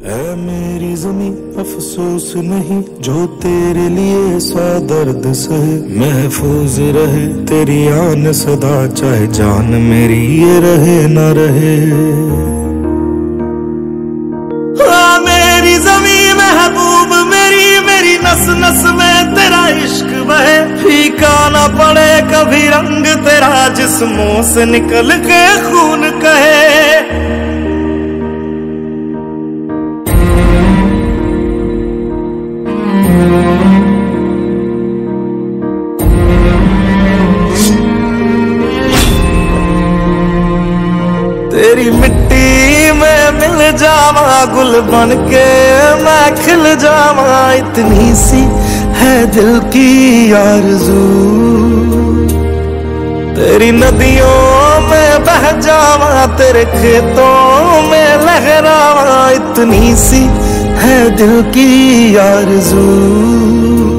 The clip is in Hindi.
ऐ मेरी ज़मीं अफसोस नहीं जो तेरे लिए सौ दर्द सहे, महफूज रहे तेरी आन सदा चाहे जान मेरी ये रहे न रहे। मेरी ज़मीं महबूब मेरी, मेरी नस नस में तेरा इश्क बहे, फीका न पड़े कभी रंग तेरा जिस्मों से निकल के खून कहे। तेरी मिट्टी में मिल जावा गुल बन के मैं खिल जावा, इतनी सी है दिल की आरज़ू। तेरी नदियों में बह जावा तेरे खेतों में लहरावा, इतनी सी है दिल की आरज़ू।